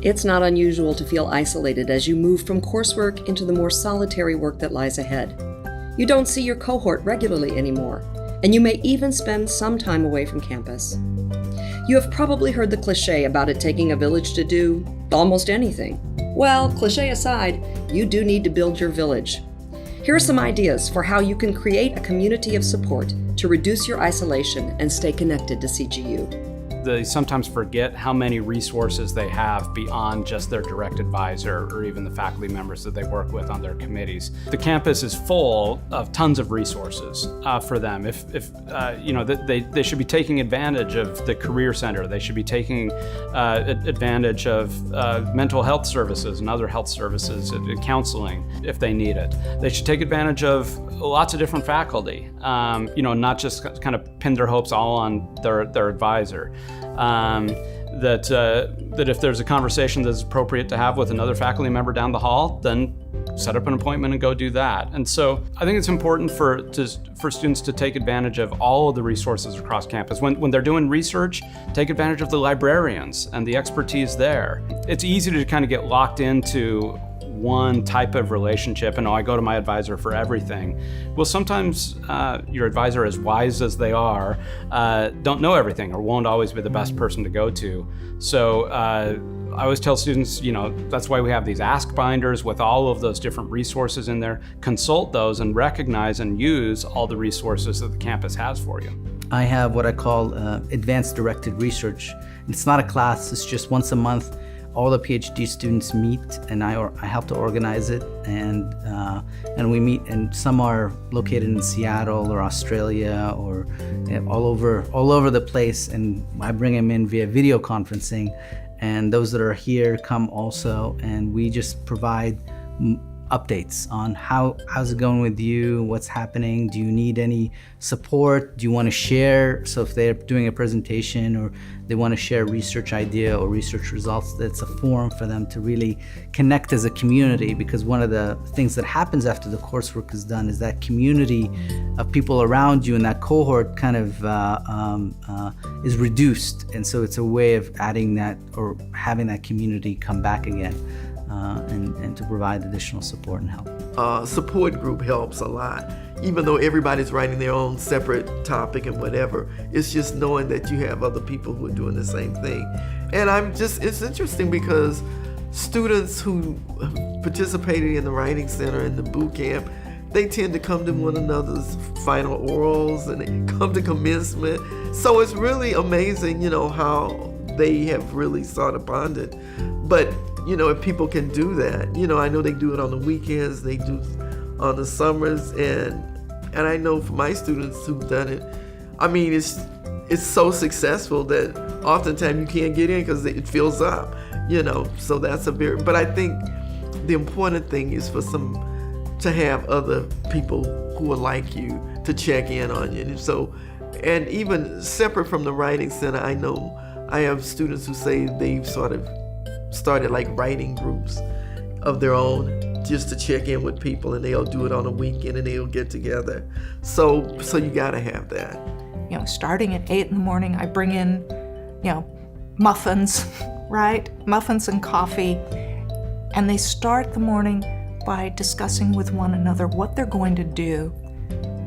It's not unusual to feel isolated as you move from coursework into the more solitary work that lies ahead. You don't see your cohort regularly anymore, and you may even spend some time away from campus. You have probably heard the cliche about it taking a village to do almost anything. Well, cliche aside, you do need to build your village. Here are some ideas for how you can create a community of support to reduce your isolation and stay connected to CGU. They sometimes forget how many resources they have beyond just their direct advisor or even the faculty members that they work with on their committees. The campus is full of tons of resources for them. They should be taking advantage of the Career Center. They should be taking advantage of mental health services and other health services, counseling if they need it. They should take advantage of lots of different faculty, not just kind of pin their hopes all on their advisor. That if there's a conversation that's appropriate to have with another faculty member down the hall, then set up an appointment and go do that. And so I think it's important for students to take advantage of all of the resources across campus. When they're doing research, take advantage of the librarians and the expertise there. It's easy to kind of get locked into one type of relationship and I go to my advisor for everything. Well, sometimes your advisor, as wise as they are, don't know everything or won't always be the best person to go to. So I always tell students, that's why we have these ask binders with all of those different resources in there. Consult those and recognize and use all the resources that the campus has for you. I have what I call advanced directed research. It's not a class, it's just once a month. All the PhD students meet, and I help to organize it, and we meet. And some are located in Seattle or Australia or all over the place. And I bring them in via video conferencing, and those that are here come also. And we just provide updates on how's it going with you, what's happening, do you need any support, do you want to share? So if they're doing a presentation or they want to share a research idea or research results, that's a forum for them to really connect as a community, because one of the things that happens after the coursework is done is that community of people around you and that cohort kind of is reduced, and so it's a way of adding that or having that community come back again. And to provide additional support and help. Support group helps a lot. Even though everybody's writing their own separate topic and whatever, it's just knowing that you have other people who are doing the same thing. And it's interesting because students who participated in the Writing Center and the boot camp, they tend to come to one another's final orals and they come to commencement. So it's really amazing, how they have really sort of bonded. But if people can do that, I know they do it on the weekends, they do on the summers, and I know for my students who've done it, it's so successful that oftentimes you can't get in because it fills up, so that's but I think the important thing is to have other people who are like you to check in on you. And even separate from the Writing Center, I know I have students who say they've sort of started like writing groups of their own just to check in with people, and they'll do it on a weekend and they'll get together. So you gotta have that. Starting at 8 in the morning, I bring in, muffins, right? Muffins and coffee. And they start the morning by discussing with one another what they're going to do.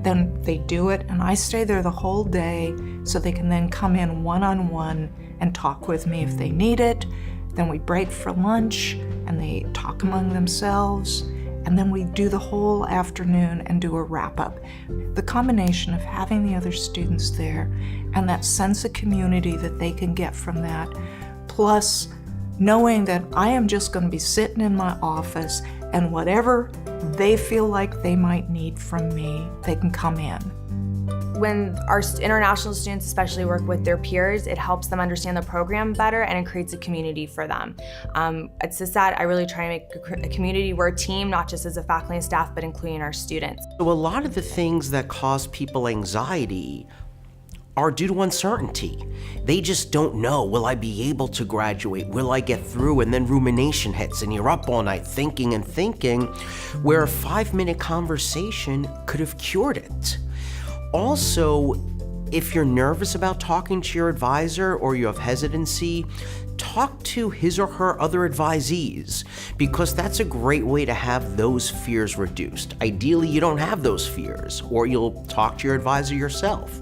Then they do it, and I stay there the whole day so they can then come in one-on-one and talk with me if they need it. Then we break for lunch and they talk among themselves, and then we do the whole afternoon and do a wrap-up. The combination of having the other students there and that sense of community that they can get from that, plus knowing that I am just going to be sitting in my office and whatever they feel like they might need from me, they can come in. When our international students especially work with their peers, it helps them understand the program better and it creates a community for them. At CISAT, I really try to make a community. We're a team, not just as a faculty and staff, but including our students. So a lot of the things that cause people anxiety are due to uncertainty. They just don't know, will I be able to graduate? Will I get through? And then rumination hits and you're up all night thinking and thinking, where a 5-minute conversation could have cured it. Also, If you're nervous about talking to your advisor or you have hesitancy, talk to his or her other advisees, because that's a great way to have those fears reduced. Ideally, you don't have those fears, or you'll talk to your advisor yourself.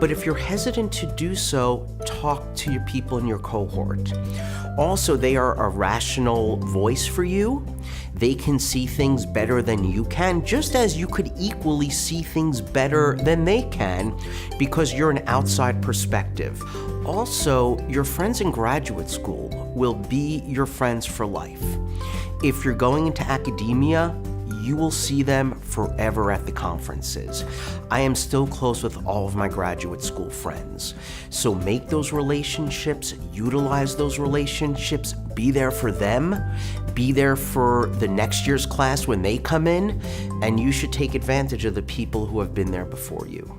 But if you're hesitant to do so, talk to your people in your cohort. Also, they are a rational voice for you. They can see things better than you can, just as you could equally see things better than they can, because you're an outside perspective. Also, your friends in graduate school will be your friends for life. If you're going into academia, you will see them forever at the conferences. I am still close with all of my graduate school friends. So make those relationships, utilize those relationships, be there for them, be there for the next year's class when they come in, and you should take advantage of the people who have been there before you.